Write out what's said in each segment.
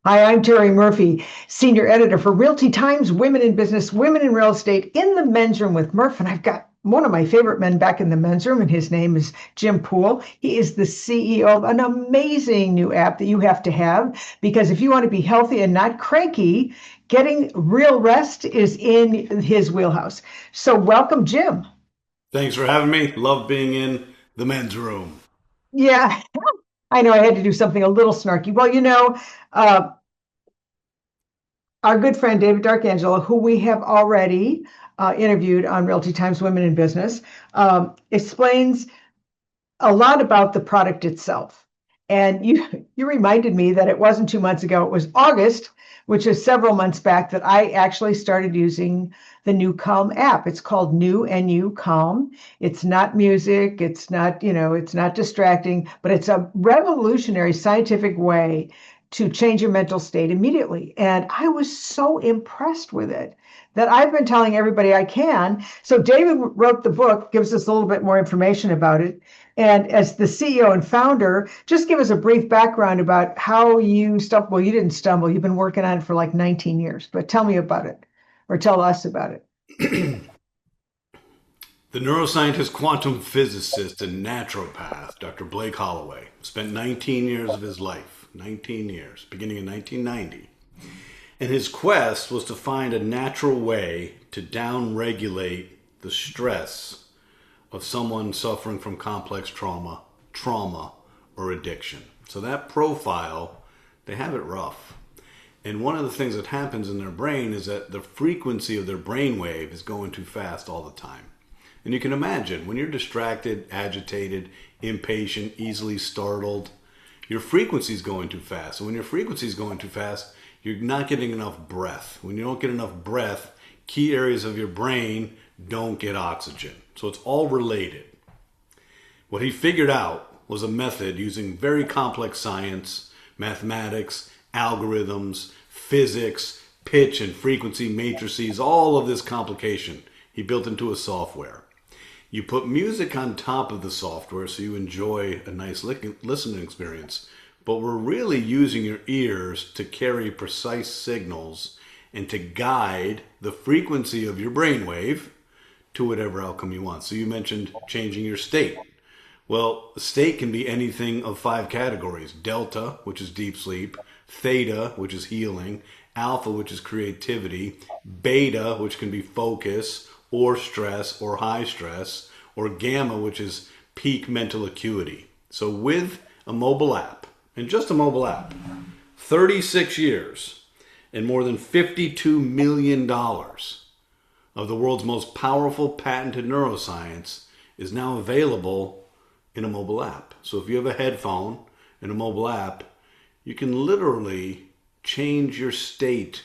Hi, I'm Terri Murphy, Senior Editor for Realty Times, Women in Business, Women in Real Estate, in the men's room with Murph. And I've got one of my favorite men back in the men's room, and his name is Jim Poole. He is the CEO of an amazing new app that you have to have because if you want to be healthy and not cranky, getting real rest is in his wheelhouse. So, welcome, Jim. Thanks for having me. Love being in the men's room. Yeah, I know I had to do something a little snarky. Well, uh, our good friend David Darkangelo, who we have already interviewed on Realty Times Women in Business, explains a lot about the product itself. And you reminded me that it wasn't 2 months ago, it was August, which is several months back, that I actually started using the NuCalm app. It's called NuCalm. It's not music, it's not, it's not distracting, but it's a revolutionary scientific way to change your mental state immediately. And I was so impressed with it that I've been telling everybody I can. So David wrote the book, gives us a little bit more information about it. And as the CEO and founder, just give us a brief background about how you stumbled. Well, you didn't stumble. You've been working on it for like 19 years, but tell me about it or tell us about it. The neuroscientist, quantum physicist, and naturopath, Dr. Blake Holloway, spent 19 years of his life, 19 years, beginning in 1990. And his quest was to find a natural way to downregulate the stress of someone suffering from complex trauma, or addiction. So that profile, they have it rough. And one of the things that happens in their brain is that the frequency of their brainwave is going too fast all the time. And you can imagine when you're distracted, agitated, impatient, easily startled, your frequency is going too fast. And when your frequency is going too fast, you're not getting enough breath. When you don't get enough breath, key areas of your brain don't get oxygen. So it's all related. What he figured out was a method using very complex science, mathematics, algorithms, physics, pitch and frequency matrices, all of this complication he built into a software. You put music on top of the software so you enjoy a nice listening experience, but we're really using your ears to carry precise signals and to guide the frequency of your brainwave to whatever outcome you want. So you mentioned changing your state. Well, state can be anything of 5 categories. Delta, which is deep sleep, theta, which is healing, alpha, which is creativity, beta, which can be focus or stress or high stress, or gamma, which is peak mental acuity. So with a mobile app, and just a mobile app, 36 years and more than $52 million of the world's most powerful patented neuroscience is now available in a mobile app. So if you have a headphone and a mobile app, you can literally change your state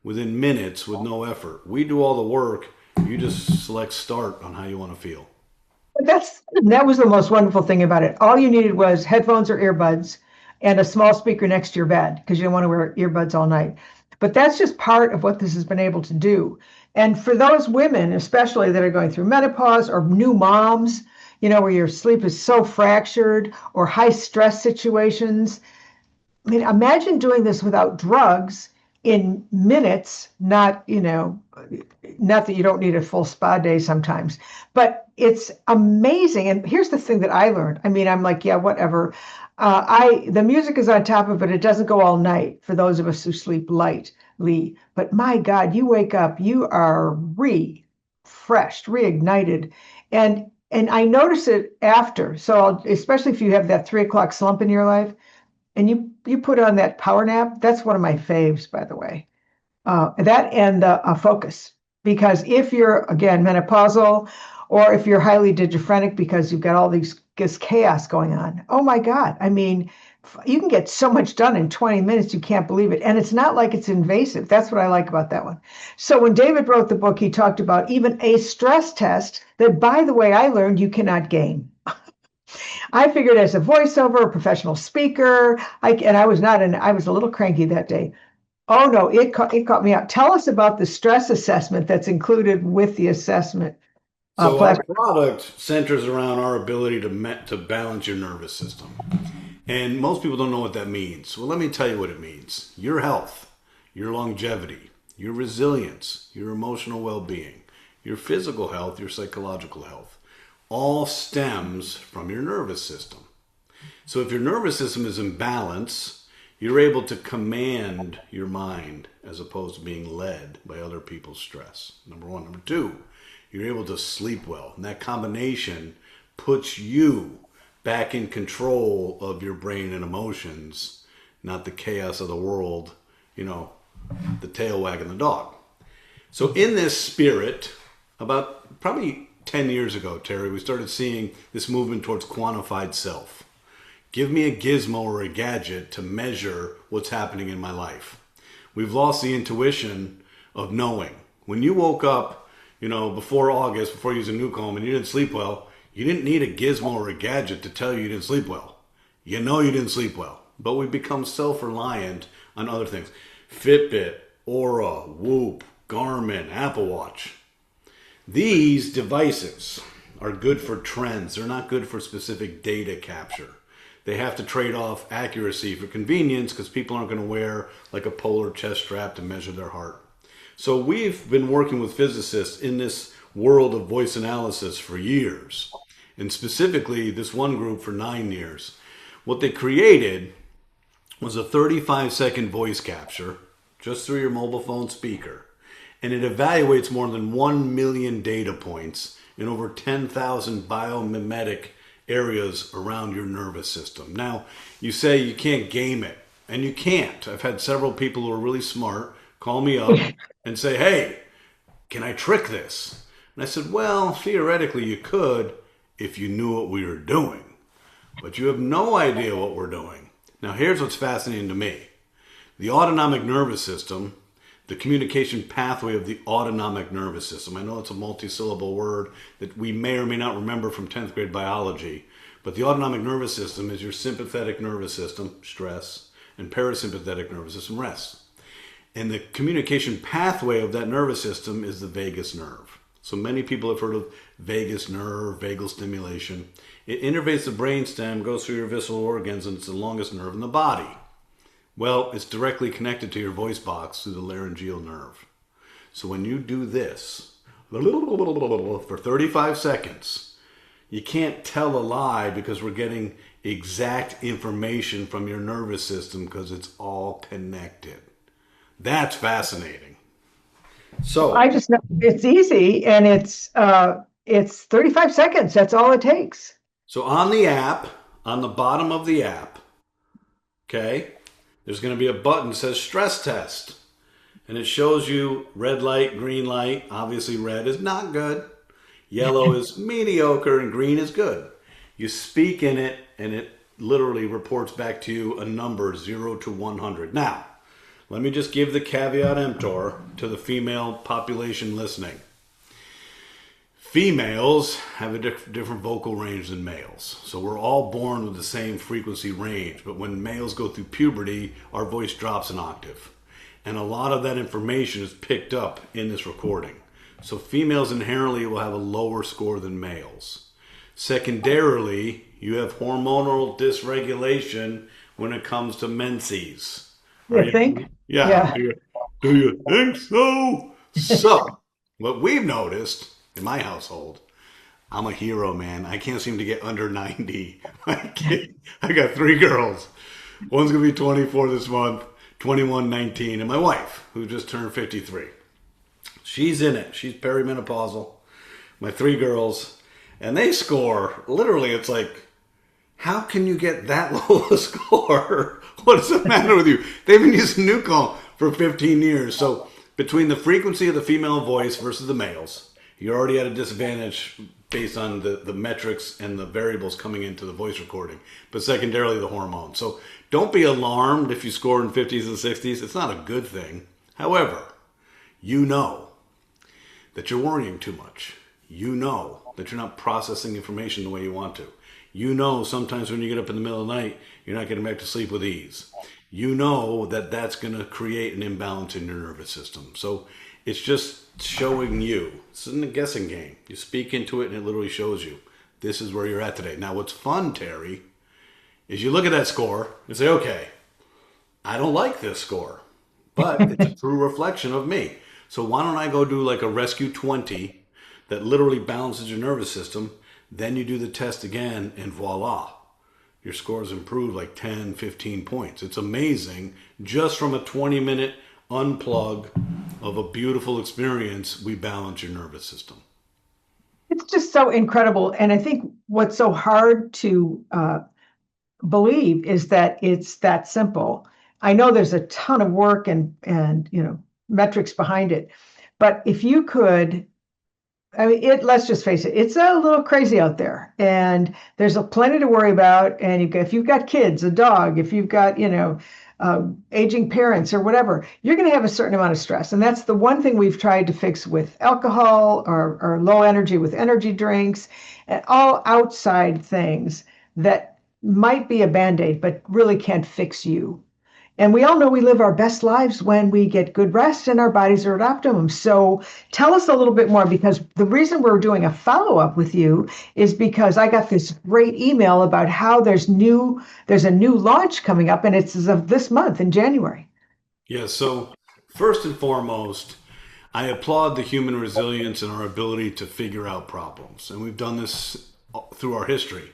within minutes with no effort. We do all the work. You just select start on how you want to feel. That was the most wonderful thing about it. All you needed was headphones or earbuds and a small speaker next to your bed because you don't want to wear earbuds all night. But that's just part of what this has been able to do. And for those women, especially that are going through menopause or new moms, where your sleep is so fractured or high stress situations. I mean, imagine doing this without drugs in minutes, not that you don't need a full spa day sometimes, but it's amazing. And here's the thing that I learned. I mean, I'm like, yeah, whatever. The music is on top of it. It doesn't go all night for those of us who sleep lightly. But my God, you wake up, you are refreshed, reignited, and I notice it after. So especially if you have that 3 o'clock slump in your life, and you put on that power nap. That's one of my faves, by the way. That and the focus. Because if you're, again, menopausal, or if you're highly digiphrenic because you've got all this chaos going on, oh my God. I mean, you can get so much done in 20 minutes, you can't believe it. And it's not like it's invasive. That's what I like about that one. So when David wrote the book, he talked about even a stress test that, by the way, I learned you cannot game. I figured as a voiceover, a professional speaker, I was not, I was a little cranky that day. Oh no, it caught me out. Tell us about the stress assessment that's included with the assessment. So our Platform. product centers around our ability to balance your nervous system. And most people don't know what that means. Well, let me tell you what it means. Your health, your longevity, your resilience, your emotional well-being, your physical health, your psychological health, all stems from your nervous system. So if your nervous system is in balance, you're able to command your mind as opposed to being led by other people's stress. Number one. Number two, you're able to sleep well. And that combination puts you back in control of your brain and emotions, not the chaos of the world, the tail wagging the dog. So in this spirit, about probably 10 years ago, Terry, we started seeing this movement towards quantified self. Give me a gizmo or a gadget to measure what's happening in my life. We've lost the intuition of knowing. When you woke up, before August, before using NuCalm, and you didn't sleep well, you didn't need a gizmo or a gadget to tell you didn't sleep well. You know you didn't sleep well. But we become self-reliant on other things. Fitbit, Aura, Whoop, Garmin, Apple Watch. These devices are good for trends. They're not good for specific data capture. They have to trade off accuracy for convenience because people aren't going to wear like a polar chest strap to measure their heart. So we've been working with physicists in this world of voice analysis for years. And specifically, this one group for 9 years. What they created was a 35-second voice capture just through your mobile phone speaker. And it evaluates more than 1 million data points in over 10,000 biomimetic areas around your nervous system. Now, you say you can't game it, and you can't. I've had several people who are really smart call me up and say, hey, can I trick this? And I said, well, theoretically you could if you knew what we were doing. But you have no idea what we're doing. Now, here's what's fascinating to me. The autonomic nervous system, the communication pathway of the autonomic nervous system. I know it's a multi-syllable word that we may or may not remember from 10th grade biology, but the autonomic nervous system is your sympathetic nervous system, stress, and parasympathetic nervous system, rest. And the communication pathway of that nervous system is the vagus nerve. So many people have heard of vagus nerve, vagal stimulation. It innervates the brainstem, goes through your visceral organs, and it's the longest nerve in the body. Well, it's directly connected to your voice box through the laryngeal nerve. So when you do this for 35 seconds, you can't tell a lie because we're getting exact information from your nervous system because it's all connected. That's fascinating. So I just know it's easy, and it's 35 seconds. That's all it takes. So on the app, on the bottom of the app, okay, there's going to be a button that says stress test. And it shows you red light, green light. Obviously red is not good. Yellow is mediocre and green is good. You speak in it and it literally reports back to you a number 0 to 100. Now, let me just give the caveat emptor to the female population listening. Females have a different vocal range than males. So we're all born with the same frequency range. But when males go through puberty, our voice drops an octave. And a lot of that information is picked up in this recording. So females inherently will have a lower score than males. Secondarily, you have hormonal dysregulation when it comes to menses. You think? Yeah. Do you think so? So, what we've noticed in my household, I'm a hero, man. I can't seem to get under 90. I got 3 girls. One's going to be 24 this month, 21, 19, and my wife, who just turned 53. She's in it. She's perimenopausal. My 3 girls, and they score, literally, it's like, how can you get that low a score? What is the matter with you? They've been using NuCalm for 15 years. So between the frequency of the female voice versus the males, you're already at a disadvantage based on the metrics and the variables coming into the voice recording, but secondarily the hormones. So don't be alarmed if you score in 50s and 60s. It's not a good thing. However, you know that you're worrying too much. You know that you're not processing information the way you want to. You know sometimes when you get up in the middle of the night, you're not getting back to sleep with ease. You know that that's going to create an imbalance in your nervous system. So it's just showing you. This isn't a guessing game. You speak into it and it literally shows you. This is where you're at today. Now what's fun, Terry, is you look at that score and say, okay, I don't like this score, but it's a true reflection of me. So why don't I go do like a rescue 20 that literally balances your nervous system? Then you do the test again and voila, your scores improve like 10, 15 points. It's amazing. Just from a 20-minute unplug of a beautiful experience, we balance your nervous system. It's just so incredible. And I think what's so hard to believe is that it's that simple. I know there's a ton of work and metrics behind it, but if you could, I mean, let's just face it, it's a little crazy out there, and there's a plenty to worry about. And if you've got kids, a dog, if you've got aging parents or whatever, you're going to have a certain amount of stress, and that's the one thing we've tried to fix with alcohol or low energy with energy drinks, and all outside things that might be a band-aid but really can't fix you. And we all know we live our best lives when we get good rest and our bodies are at optimum. So tell us a little bit more, because the reason we're doing a follow-up with you is because I got this great email about how there's a new launch coming up, and it's as of this month in January. Yeah, so first and foremost, I applaud the human resilience and our ability to figure out problems. And we've done this through our history.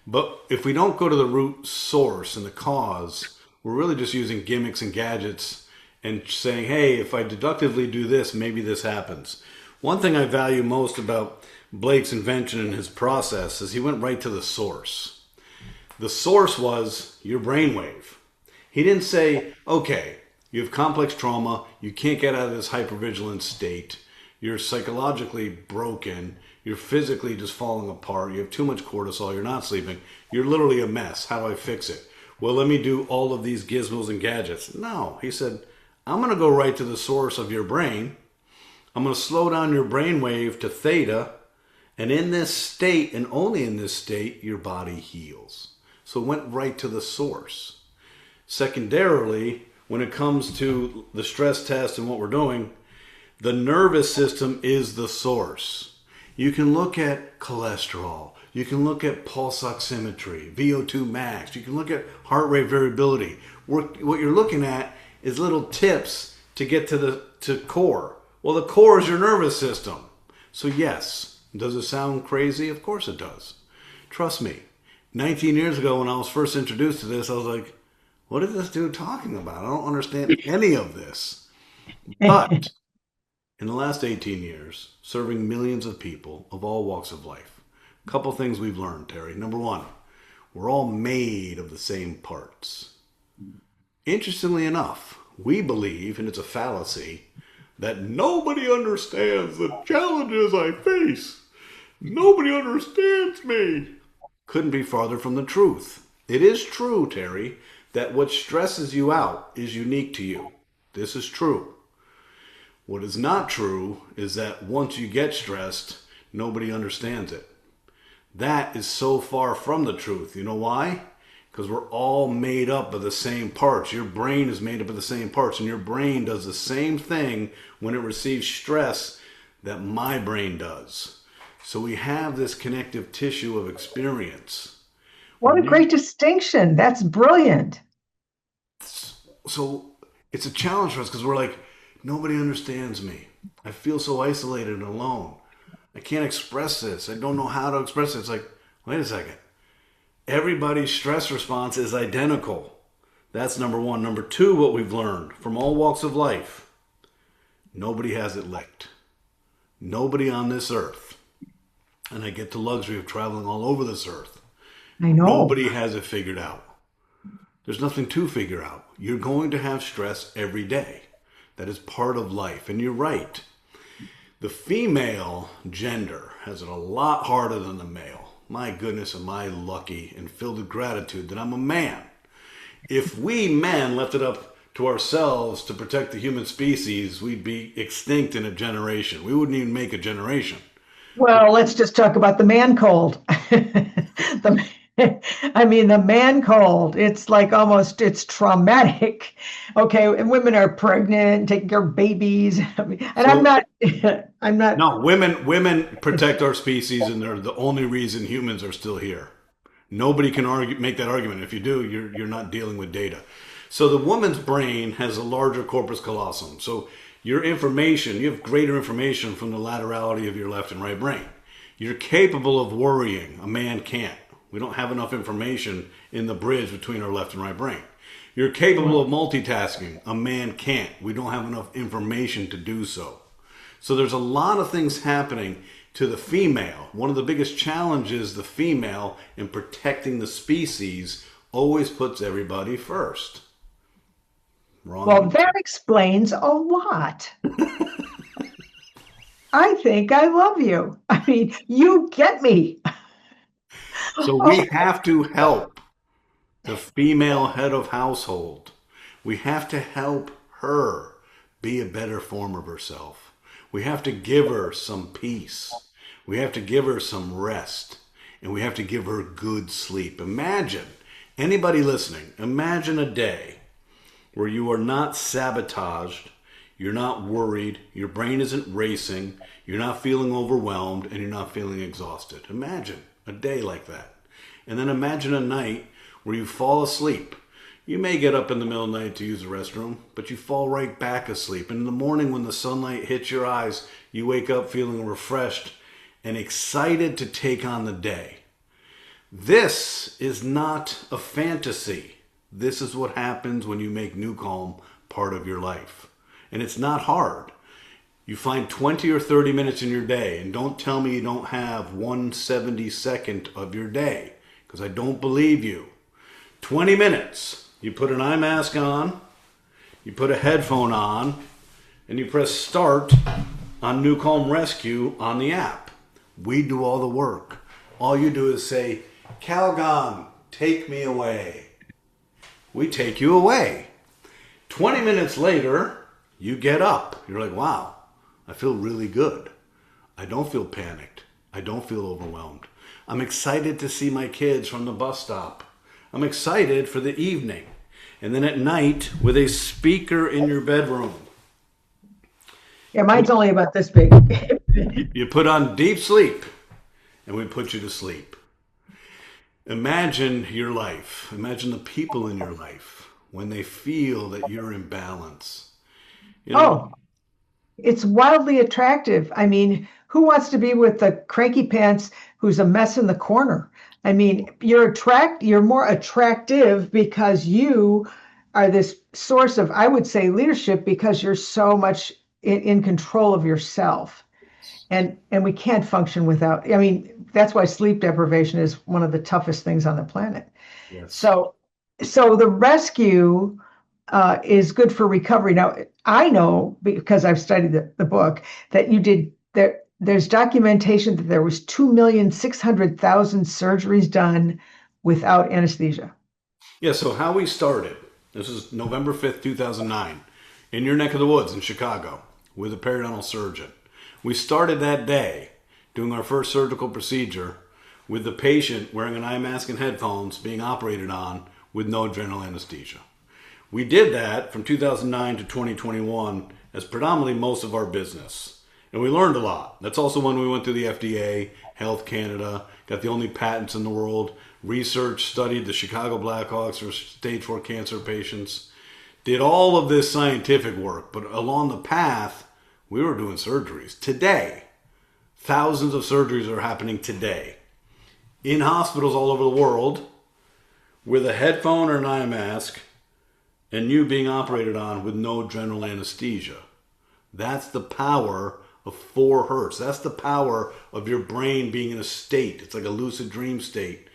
But if we don't go to the root source and the cause, we're really just using gimmicks and gadgets and saying, hey, if I deductively do this, maybe this happens. One thing I value most about Blake's invention and his process is he went right to the source. The source was your brainwave. He didn't say, okay, you have complex trauma, you can't get out of this hypervigilance state, you're psychologically broken, you're physically just falling apart, you have too much cortisol, you're not sleeping, you're literally a mess. How do I fix it? Well, let me do all of these gizmos and gadgets. No, he said, I'm going to go right to the source of your brain. I'm going to slow down your brain wave to theta. And in this state, and only in this state, your body heals. So it went right to the source. Secondarily, when it comes to the stress test and what we're doing, the nervous system is the source. You can look at cholesterol. You can look at pulse oximetry, VO2 max. You can look at heart rate variability. What you're looking at is little tips to get to core. Well, the core is your nervous system. So yes, does it sound crazy? Of course it does. Trust me. 19 years ago when I was first introduced to this, I was like, what is this dude talking about? I don't understand any of this. But in the last 18 years, serving millions of people of all walks of life, couple things we've learned, Terry. Number one, we're all made of the same parts. Interestingly enough, we believe, and it's a fallacy, that nobody understands the challenges I face. Nobody understands me. Couldn't be farther from the truth. It is true, Terry, that what stresses you out is unique to you. This is true. What is not true is that once you get stressed, nobody understands it. That is so far from the truth. You know why? Because we're all made up of the same parts. Your brain is made up of the same parts, and your brain does the same thing when it receives stress that my brain does. So we have this connective tissue of experience. What a great distinction. That's brilliant. So it's a challenge for us because we're like, nobody understands me. I feel so isolated and alone. I can't express this. I don't know how to express it. It's like, wait a second. Everybody's stress response is identical. That's number one. Number two, what we've learned from all walks of life, nobody has it licked. Nobody on this earth. And I get the luxury of traveling all over this earth. I know. Nobody has it figured out. There's nothing to figure out. You're going to have stress every day. That is part of life. And you're right. The female gender has it a lot harder than the male. My goodness, am I lucky and filled with gratitude that I'm a man. If we men left it up to ourselves to protect the human species, we'd be extinct in a generation. We wouldn't even make a generation. Well, let's just talk about the man cold. The man cold, it's like it's traumatic. Okay, and women are pregnant, taking care of babies. I'm not. No, women protect our species, and they're the only reason humans are still here. Nobody can make that argument. If you do, you're not dealing with data. So the woman's brain has a larger corpus callosum. So your information, you have greater information from the laterality of your left and right brain. You're capable of worrying. A man can't. We don't have enough information in the bridge between our left and right brain. You're capable of multitasking. A man can't. We don't have enough information to do so. So there's a lot of things happening to the female. One of the biggest challenges, the female, in protecting the species, always puts everybody first. Wrong. Well, that explains a lot. I think I love you. I mean, you get me. So we have to help the female head of household. We have to help her be a better form of herself. We have to give her some peace. We have to give her some rest. And we have to give her good sleep. Imagine, anybody listening, imagine a day where you are not sabotaged, you're not worried, your brain isn't racing, you're not feeling overwhelmed, and you're not feeling exhausted. Imagine a day like that. And then imagine a night where you fall asleep. You may get up in the middle of the night to use the restroom, but you fall right back asleep. And in the morning when the sunlight hits your eyes, you wake up feeling refreshed and excited to take on the day. This is not a fantasy. This is what happens when you make NuCalm part of your life. And it's not hard. You find 20 or 30 minutes in your day, and don't tell me you don't have 1/72nd of your day, because I don't believe you. 20 minutes. You put an eye mask on, you put a headphone on, and you press start on NuCalm Rescue on the app. We do all the work. All you do is say, Calgon, take me away. We take you away. 20 minutes later, you get up. You're like, wow, I feel really good. I don't feel panicked. I don't feel overwhelmed. I'm excited to see my kids from the bus stop. I'm excited for the evening. And then at night, with a speaker in your bedroom. Yeah, mine's only about this big. You put on deep sleep, and we put you to sleep. Imagine your life. Imagine the people in your life when they feel that you're in balance. You know, It's wildly attractive. I mean, who wants to be with the cranky pants who's a mess in the corner? I mean, you're more attractive because you are this source of, I would say, leadership, because you're so much in control of yourself. And we can't function without, I mean, that's why sleep deprivation is one of the toughest things on the planet. Yes. So the rescue is good for recovery. Now, I know, because I've studied the book, that you did there's documentation that there was 2,600,000 surgeries done without anesthesia. Yeah, so how we started, this is November 5th, 2009, in your neck of the woods in Chicago with a periodontal surgeon. We started that day doing our first surgical procedure with the patient wearing an eye mask and headphones being operated on with no general anesthesia. We did that from 2009 to 2021 as predominantly most of our business. And we learned a lot. That's also when we went through the FDA, Health Canada, got the only patents in the world, researched, studied the Chicago Blackhawks for stage 4 cancer patients, did all of this scientific work. But along the path, we were doing surgeries. Today, thousands of surgeries are happening today in hospitals all over the world with a headphone or an eye mask and you being operated on with no general anesthesia. That's the power of 4 hertz. That's the power of your brain being in a state. It's like a lucid dream state.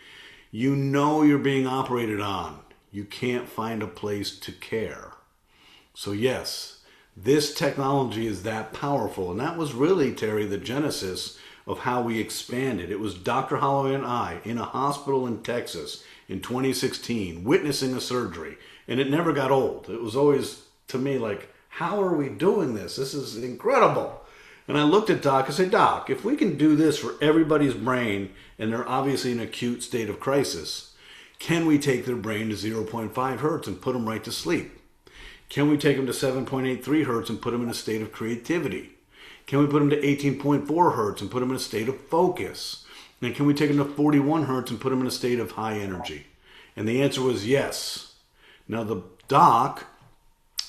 You know you're being operated on. You can't find a place to care. So yes, this technology is that powerful. And that was really, Terry, the genesis of how we expanded. It was Dr. Holloway and I in a hospital in Texas in 2016, witnessing a surgery. And it never got old. It was always, to me, like, how are we doing this? This is incredible. And I looked at Doc and said, Doc, if we can do this for everybody's brain, and they're obviously in an acute state of crisis, can we take their brain to 0.5 hertz and put them right to sleep? Can we take them to 7.83 hertz and put them in a state of creativity? Can we put them to 18.4 hertz and put them in a state of focus? And can we take them to 41 hertz and put them in a state of high energy? And the answer was yes. Now the doc,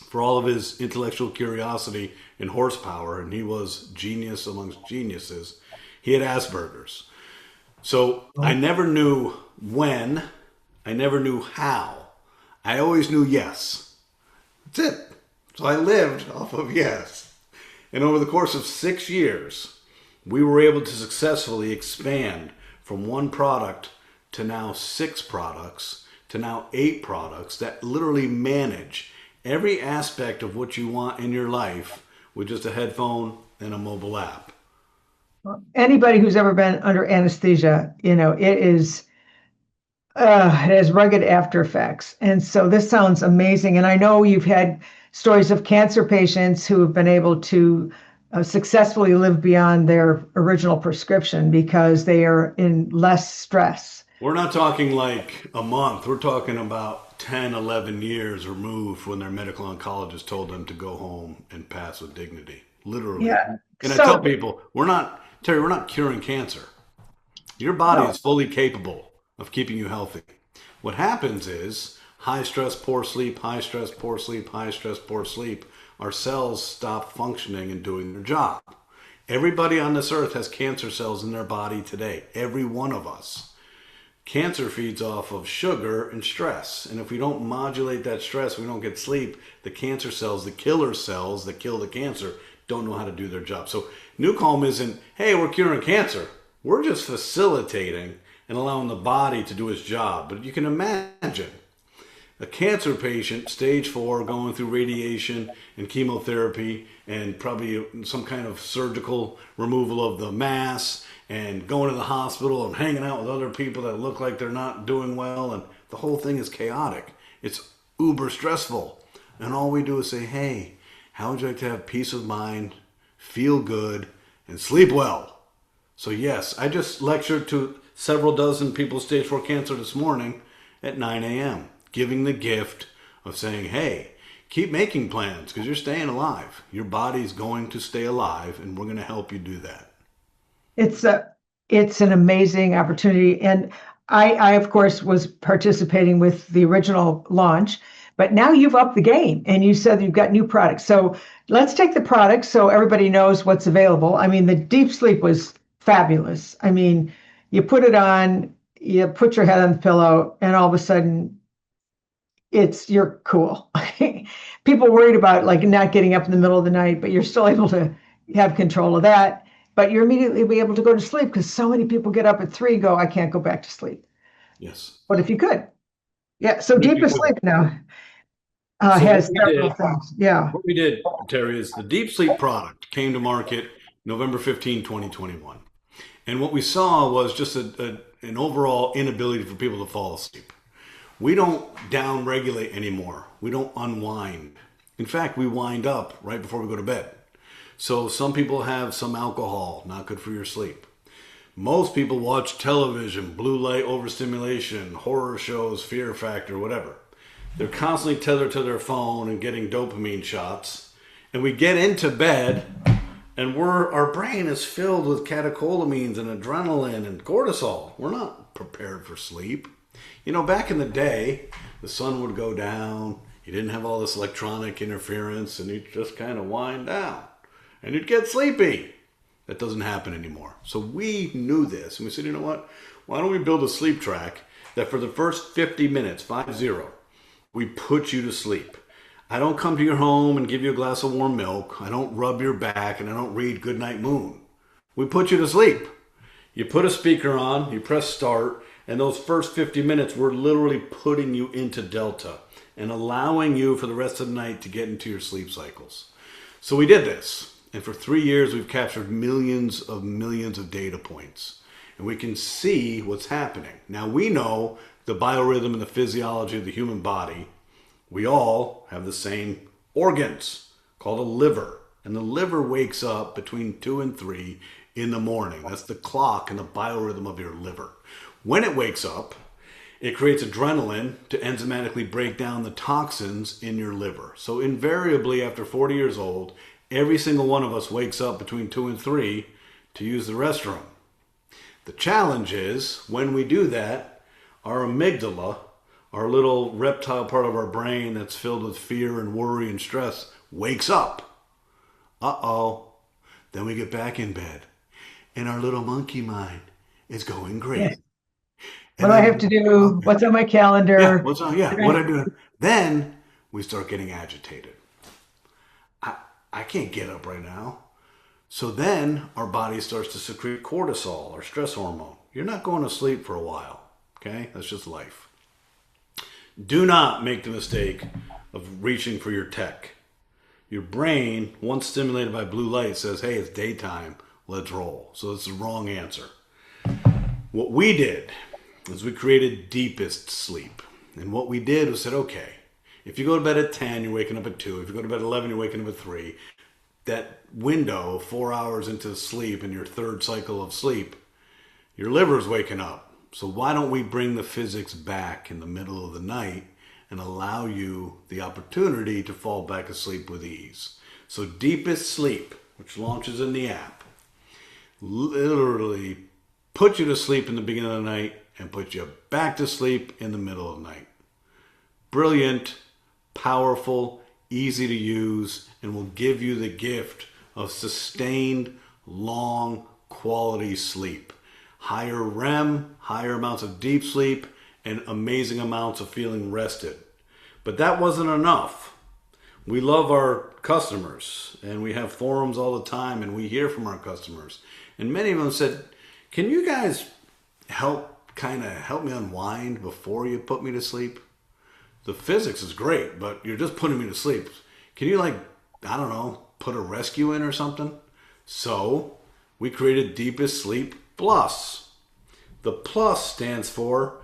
for all of his intellectual curiosity and horsepower, and he was genius amongst geniuses, he had Asperger's. So I never knew when, I never knew how. I always knew yes. That's it. So I lived off of yes. And over the course of 6 years, we were able to successfully expand from one product to now 6 products to now 8 products that literally manage every aspect of what you want in your life with just a headphone and a mobile app. Anybody who's ever been under anesthesia, it has rugged after effects. And so this sounds amazing. And I know you've had stories of cancer patients who have been able to successfully live beyond their original prescription because they are in less stress. We're not talking like a month. We're talking about 10, 11 years removed when their medical oncologist told them to go home and pass with dignity. Literally. Yeah. And I So, tell people, Terri, we're not curing cancer. Your body no. is fully capable of keeping you healthy. What happens is high stress, poor sleep, high stress, poor sleep, high stress, poor sleep. Our cells stop functioning and doing their job. Everybody on this earth has cancer cells in their body today. Every one of us. Cancer feeds off of sugar and stress. And if we don't modulate that stress, we don't get sleep, the cancer cells, the killer cells that kill the cancer, don't know how to do their job. So NuCalm isn't, hey, we're curing cancer. We're just facilitating and allowing the body to do its job. But you can imagine a cancer patient, stage 4, going through radiation and chemotherapy and probably some kind of surgical removal of the mass and going to the hospital and hanging out with other people that look like they're not doing well. And the whole thing is chaotic. It's uber stressful. And all we do is say, hey, how would you like to have peace of mind, feel good, and sleep well? So yes, I just lectured to several dozen people with stage 4 cancer this morning at 9 a.m., giving the gift of saying, hey, keep making plans because you're staying alive. Your body's going to stay alive, and we're going to help you do that. It's an amazing opportunity. And I of course was participating with the original launch, but now you've upped the game and you said you've got new products. So let's take the products so everybody knows what's available. I mean, the deep sleep was fabulous. I mean, you put it on, you put your head on the pillow, and all of a sudden you're cool. People worried about like not getting up in the middle of the night, but you're still able to have control of that. But you're immediately be able to go to sleep because so many people get up at 3, go, I can't go back to sleep. Yes. What if you could? Yeah. So What if Deep you could? Sleep now So what has we several did, things. Yeah. what we did, Terry, is the deep sleep product came to market November 15, 2021. And what we saw was just an overall inability for people to fall asleep. We don't down regulate anymore. We don't unwind. In fact, we wind up right before we go to bed. So some people have some alcohol, not good for your sleep. Most people watch television, blue light overstimulation, horror shows, Fear Factor, whatever. They're constantly tethered to their phone and getting dopamine shots. And we get into bed and our brain is filled with catecholamines and adrenaline and cortisol. We're not prepared for sleep. You know, back in the day, the sun would go down. You didn't have all this electronic interference and you'd just kind of wind down. And you'd get sleepy. That doesn't happen anymore. So we knew this. And we said, you know what? Why don't we build a sleep track that for the first 50 minutes, 50, we put you to sleep. I don't come to your home and give you a glass of warm milk. I don't rub your back and I don't read Goodnight Moon. We put you to sleep. You put a speaker on, you press start, and those first 50 minutes, we're literally putting you into Delta and allowing you for the rest of the night to get into your sleep cycles. So we did this. And for 3 years, we've captured millions of data points. And we can see what's happening. Now, we know the biorhythm and the physiology of the human body. We all have the same organs called a liver. And the liver wakes up between 2 and 3 in the morning. That's the clock and the biorhythm of your liver. When it wakes up, it creates adrenaline to enzymatically break down the toxins in your liver. So invariably, after 40 years old, every single one of us wakes up between 2 and 3 to use the restroom. The challenge is when we do that, our amygdala, our little reptile part of our brain that's filled with fear and worry and stress, wakes up. Uh-oh. Then we get back in bed and our little monkey mind is going Yes. great. What And do I have then, to do? okay. What's on my Yeah, calendar? what's on? Yeah, what I do? Then we start getting agitated. I can't get up right now. So then our body starts to secrete cortisol, our stress hormone. You're not going to sleep for a while. Okay? That's just life. Do not make the mistake of reaching for your tech. Your brain, once stimulated by blue light, says, hey, it's daytime, let's roll. So it's the wrong answer. What we did is we created deepest sleep. And what we did was said, okay, if you go to bed at 10, you're waking up at 2. If you go to bed at 11, you're waking up at 3. That window, 4 hours into sleep in your third cycle of sleep, your liver's waking up. So why don't we bring the physics back in the middle of the night and allow you the opportunity to fall back asleep with ease? So deepest sleep, which launches in the app, literally put you to sleep in the beginning of the night and put you back to sleep in the middle of the night. Brilliant, powerful, easy to use, and will give you the gift of sustained, long, quality sleep. Higher REM, higher amounts of deep sleep, and amazing amounts of feeling rested. But that wasn't enough. We love our customers, and we have forums all the time, and we hear from our customers. And many of them said, can you guys help me unwind before you put me to sleep? The physics is great, but you're just putting me to sleep. Can you put a rescue in or something? So we created Deepest Sleep Plus. The plus stands for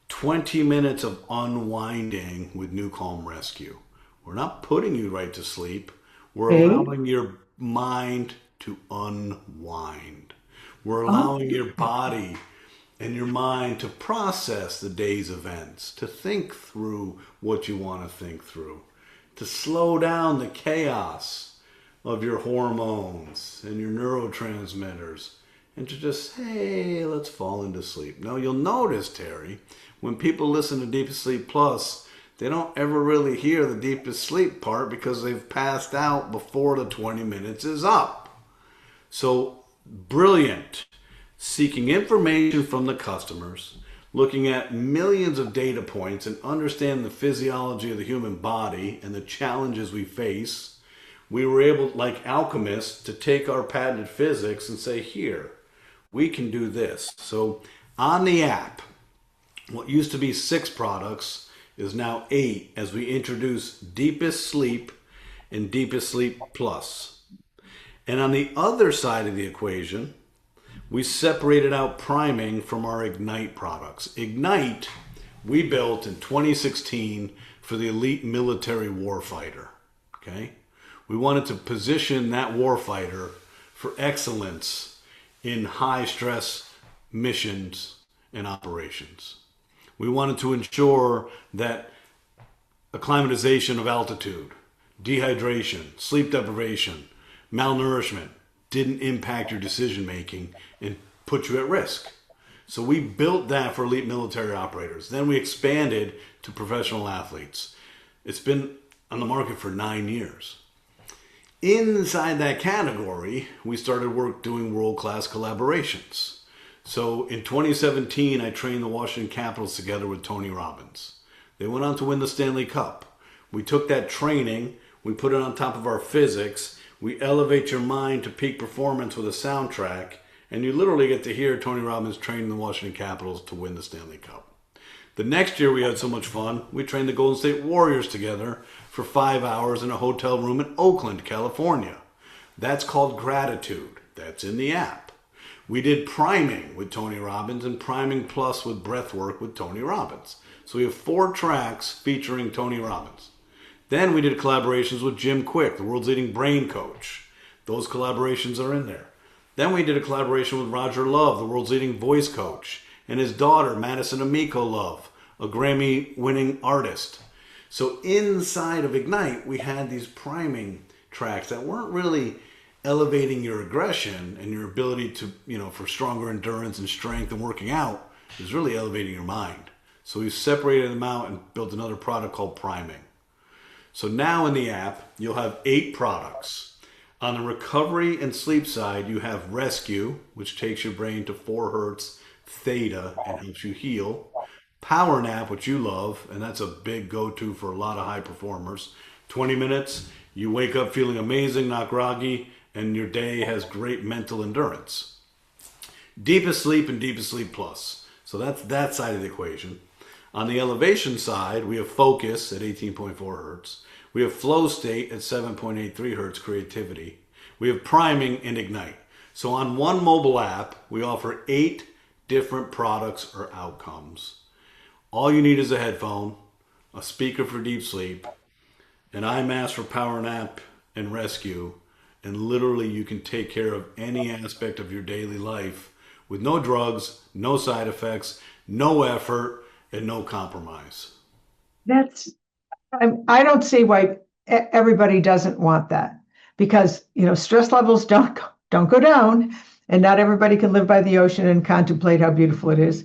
20 minutes of unwinding with NuCalm Rescue. We're not putting you right to sleep. We're allowing your mind to unwind. We're allowing your body and your mind to process the day's events, to think through what you want to think through, to slow down the chaos of your hormones and your neurotransmitters, and to just, hey, let's fall into sleep. Now, you'll notice, Terri, when people listen to Deepest Sleep Plus, they don't ever really hear the deepest sleep part because they've passed out before the 20 minutes is up. So, brilliant. Seeking information from the customers, looking at millions of data points and understanding the physiology of the human body and the challenges we face, we were able, like alchemists, to take our patented physics and say, here, we can do this. So on the app, what used to be 6 products is now 8 as we introduce Deepest Sleep and Deepest Sleep Plus. And on the other side of the equation, we separated out priming from our Ignite products. Ignite, we built in 2016 for the elite military warfighter. Okay? We wanted to position that warfighter for excellence in high stress missions and operations. We wanted to ensure that acclimatization of altitude, dehydration, sleep deprivation, malnourishment didn't impact your decision making and put you at risk. So we built that for elite military operators. Then we expanded to professional athletes. It's been on the market for 9 years. Inside that category, we started doing world-class collaborations. So in 2017, I trained the Washington Capitals together with Tony Robbins. They went on to win the Stanley Cup. We took that training, we put it on top of our physics. We elevate your mind to peak performance with a soundtrack, and you literally get to hear Tony Robbins train the Washington Capitals to win the Stanley Cup. The next year we had so much fun, we trained the Golden State Warriors together for 5 hours in a hotel room in Oakland, California. That's called Gratitude. That's in the app. We did priming with Tony Robbins and priming plus with breathwork with Tony Robbins. So we have 4 tracks featuring Tony Robbins. Then we did collaborations with Jim Quick, the world's leading brain coach. Those collaborations are in there. Then we did a collaboration with Roger Love, the world's leading voice coach, and his daughter, Madison Amico Love, a Grammy-winning artist. So inside of Ignite, we had these priming tracks that weren't really elevating your aggression and your ability to, for stronger endurance and strength and working out is really elevating your mind. So we've separated them out and built another product called priming. So now in the app, you'll have 8 products. On the recovery and sleep side, you have Rescue, which takes your brain to 4 hertz theta and helps you heal. Power Nap, which you love, and that's a big go-to for a lot of high performers. 20 minutes, you wake up feeling amazing, not groggy, and your day has great mental endurance. Deepest Sleep and Deepest Sleep Plus. So that's that side of the equation. On the elevation side, we have Focus at 18.4 hertz. We have Flow State at 7.83 hertz creativity. We have Priming and Ignite. So on one mobile app, we offer 8 different products or outcomes. All you need is a headphone, a speaker for deep sleep, an eye mask for power nap and rescue, and literally you can take care of any aspect of your daily life with no drugs, no side effects, no effort, and no compromise. That's, I don't see why everybody doesn't want that, because stress levels don't go down, and not everybody can live by the ocean and contemplate how beautiful it is.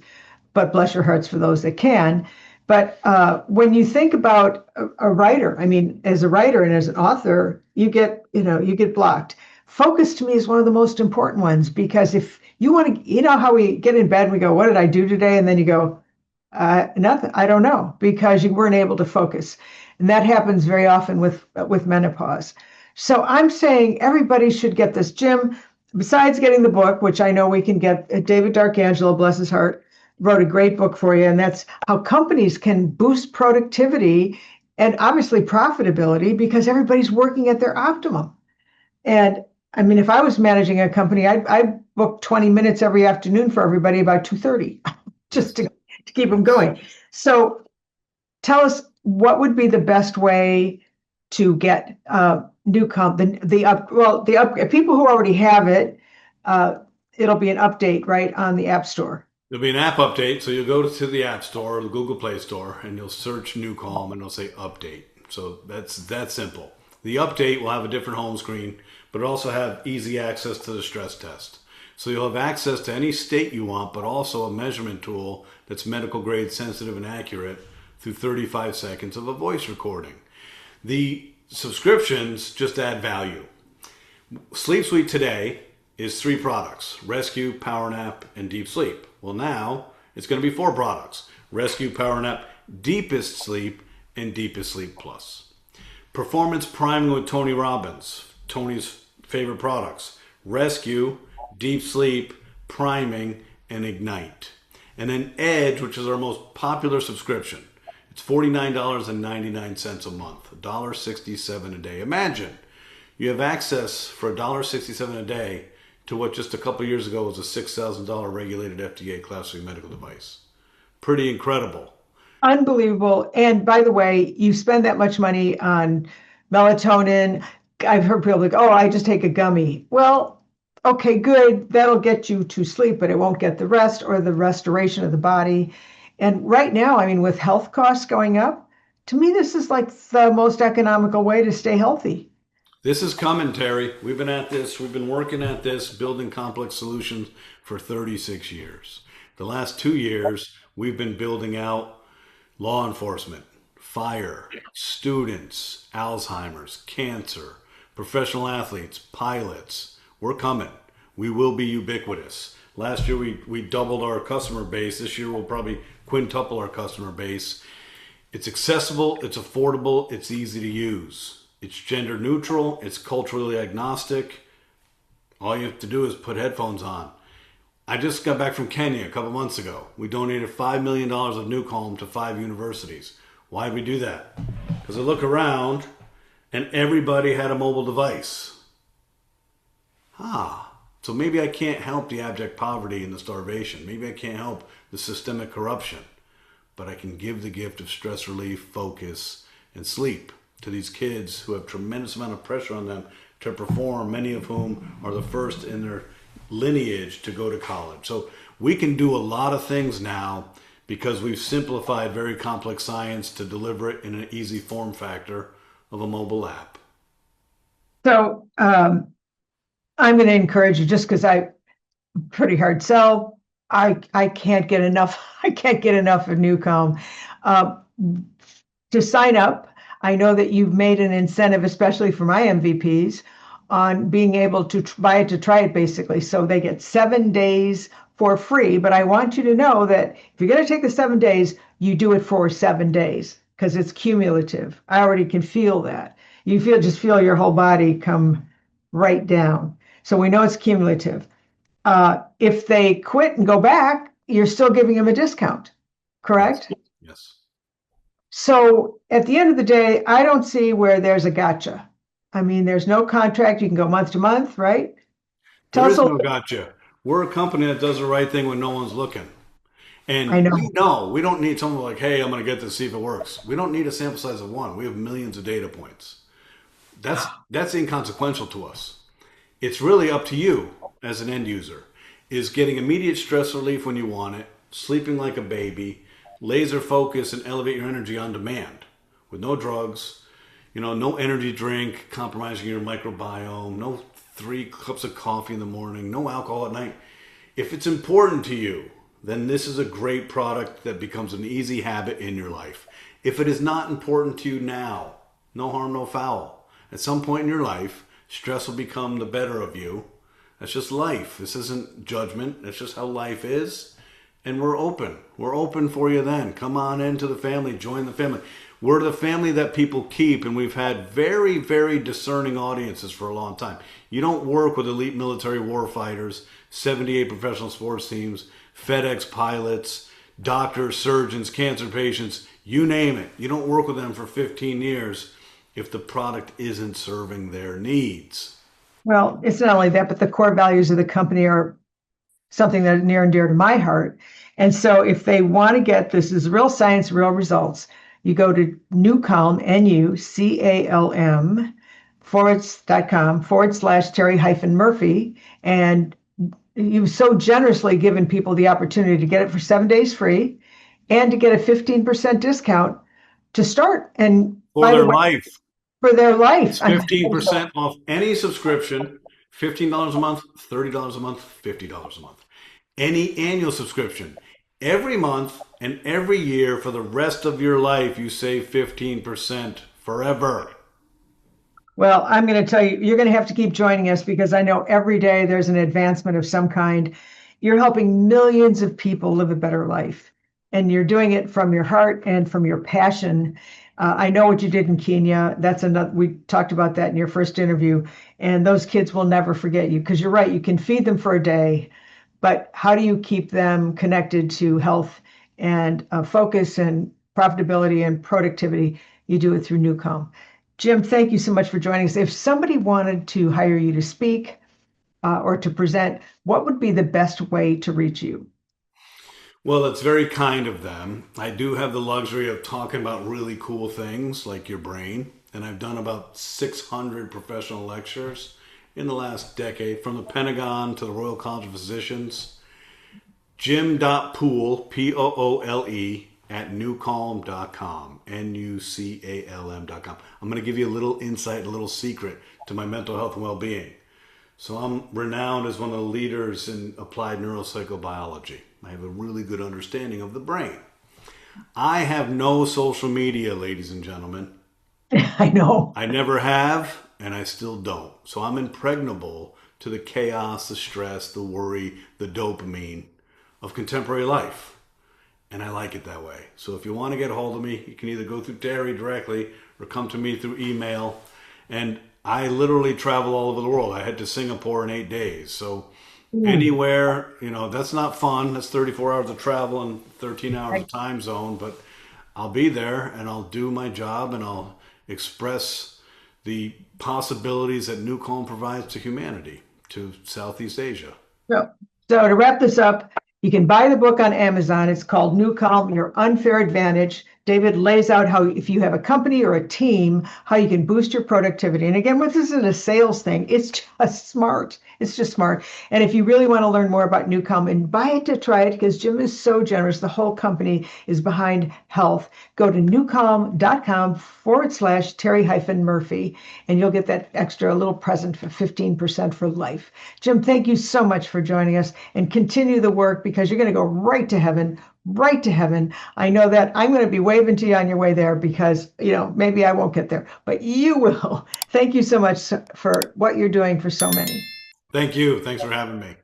But bless your hearts for those that can. But when you think about a writer, I mean, as a writer and as an author, you get blocked. Focus to me is one of the most important ones, because if you want to, how we get in bed, we go, what did I do today? And then you go, nothing, I don't know, because you weren't able to focus. And that happens very often with menopause. So I'm saying everybody should get this. Jim, besides getting the book, which I know we can get, David D'Arcangelo, bless his heart, wrote a great book for you, and that's how companies can boost productivity and obviously profitability because everybody's working at their optimum. And I mean, if I was managing a company, I'd book 20 minutes every afternoon for everybody about 2:30, just to keep them going. So tell us, what would be the best way to get NuCalm, people who already have it, it'll be an update, right, on the App Store. There'll be an app update, so you'll go to the App Store or the Google Play Store, and you'll search NuCalm, and it'll say update. So that's that simple. The update will have a different home screen, but it also have easy access to the stress test. So you'll have access to any state you want, but also a measurement tool that's medical grade, sensitive, and accurate through 35 seconds of a voice recording. The subscriptions just add value. Sleep Suite today is 3 products: Rescue, Power Nap, and Deep Sleep. Well, now it's going to be 4 products: Rescue, Power Nap, Deepest Sleep, and Deepest Sleep Plus. Performance Priming with Tony Robbins, Tony's favorite products: Rescue, Deep Sleep, Priming, and Ignite. And then Edge, which is our most popular subscription. It's $49.99 a month, $1.67 a day. Imagine you have access for $1.67 a day to what just a couple years ago was a $6,000 regulated FDA Class 3 medical device. Pretty incredible. Unbelievable. And by the way, you spend that much money on melatonin. I've heard people like, oh, I just take a gummy. Well, okay, good. That'll get you to sleep, but it won't get the rest or the restoration of the body. And right now, I mean, with health costs going up, to me, this is like the most economical way to stay healthy. This is coming, Terry. We've been at this. We've been working at this, building complex solutions for 36 years. The last 2 years, we've been building out law enforcement, fire, students, Alzheimer's, cancer, professional athletes, pilots. We're coming. We will be ubiquitous. Last year, we doubled our customer base. This year, we'll probably quintuple our customer base. It's accessible, it's affordable, it's easy to use. It's gender neutral, it's culturally agnostic. All you have to do is put headphones on. I just got back from Kenya a couple months ago. We donated $5 million of NuCalm to 5 universities. Why did we do that? Because I look around and everybody had a mobile device. So maybe I can't help the abject poverty and the starvation. Maybe I can't help the systemic corruption. But I can give the gift of stress relief, focus, and sleep to these kids who have tremendous amount of pressure on them to perform, many of whom are the first in their lineage to go to college. So we can do a lot of things now because we've simplified very complex science to deliver it in an easy form factor of a mobile app. So I'm going to encourage you just because I pretty hard sell. I can't get enough. I can't get enough of NuCalm. Uh, to sign up, I know that you've made an incentive, especially for my MVPs, on being able to buy it to try it, basically. So they get 7 days for free. But I want you to know that if you're going to take the 7 days, you do it for 7 days because it's cumulative. I already can feel that. You just feel your whole body come right down. So we know it's cumulative. If they quit and go back, you're still giving them a discount, Yes. correct? Yes. So at the end of the day, I don't see where there's a gotcha. I mean, there's no contract. You can go month to month, right? Tell There us is a no little. gotcha. We're a company that does the right thing when no one's looking. I And we know. know we don't need someone like, hey, I'm going to get this, see if it works. We don't need a sample size of one. We have millions of data points. That's inconsequential to us. It's really up to you as an end user. Is getting immediate stress relief when you want it, sleeping like a baby, laser focus and elevate your energy on demand with no drugs, no energy drink compromising your microbiome, no 3 cups of coffee in the morning, no alcohol at night. If it's important to you, then this is a great product that becomes an easy habit in your life. If it is not important to you now, no harm, no foul. At some point in your life, stress will become the better of you. That's just life. This isn't judgment. That's just how life is. And we're open. We're open for you then. Come on into the family. Join the family. We're the family that people keep, and we've had very, very discerning audiences for a long time. You don't work with elite military warfighters, 78 professional sports teams, FedEx pilots, doctors, surgeons, cancer patients, you name it. You don't work with them for 15 years if the product isn't serving their needs. Well, it's not only that, but the core values of the company are something that is near and dear to my heart. And so if they want to get this is real science, real results, you go to NuCalm, NuCalm .com /Terri-Murphy. And you've so generously given people the opportunity to get it for 7 days free and to get a 15% discount to start. And For by the their way, life, for their life, it's 15% off any subscription, $15 a month, $30 a month, $50 a month. Any annual subscription. Every month and every year for the rest of your life, you save 15% forever. well, I'm going to tell you, you're going to have to keep joining us because I know every day there's an advancement of some kind. You're helping millions of people live a better life, and you're doing it from your heart and from your passion. I know what you did in Kenya. That's another, we talked about that in your first interview, and those kids will never forget you because you're right. You can feed them for a day, but how do you keep them connected to health and focus and profitability and productivity? You do it through NuCalm. Jim, thank you so much for joining us. If somebody wanted to hire you to speak or to present, what would be the best way to reach you? Well, it's very kind of them. I do have the luxury of talking about really cool things like your brain, and I've done about 600 professional lectures in the last decade, from the Pentagon to the Royal College of Physicians. Jim.Poole, Poole, at NuCalm.com, NuCalm.com. I'm going to give you a little insight, a little secret to my mental health and well being. So I'm renowned as one of the leaders in applied neuropsychobiology. I have a really good understanding of the brain. I have no social media, ladies and gentlemen. I know. I never have, and I still don't. So I'm impregnable to the chaos, the stress, the worry, the dopamine of contemporary life. And I like it that way. So if you want to get a hold of me, you can either go through Terri directly or come to me through email. And I literally travel all over the world. I head to Singapore in 8 days. So Mm. anywhere, that's not fun. That's 34 hours of travel and 13 hours Right. of time zone. But I'll be there and I'll do my job and I'll express the possibilities that NuCalm provides to humanity, to Southeast Asia. So, so to wrap this up, you can buy the book on Amazon. It's called NuCalm, Your Unfair Advantage. David lays out how, if you have a company or a team, how you can boost your productivity. And again, this isn't a sales thing. It's just smart. It's just smart. And if you really want to learn more about NuCalm and buy it to try it, because Jim is so generous, the whole company is behind health. Go to NuCalm.com/Terri-Murphy, and you'll get that extra little present for 15% for life. Jim, thank you so much for joining us, and continue the work, because you're going to go right to heaven. Right to heaven. I know that I'm going to be waving to you on your way there, because, maybe I won't get there, but you will. Thank you so much for what you're doing for so many. Thank you. Thanks for having me.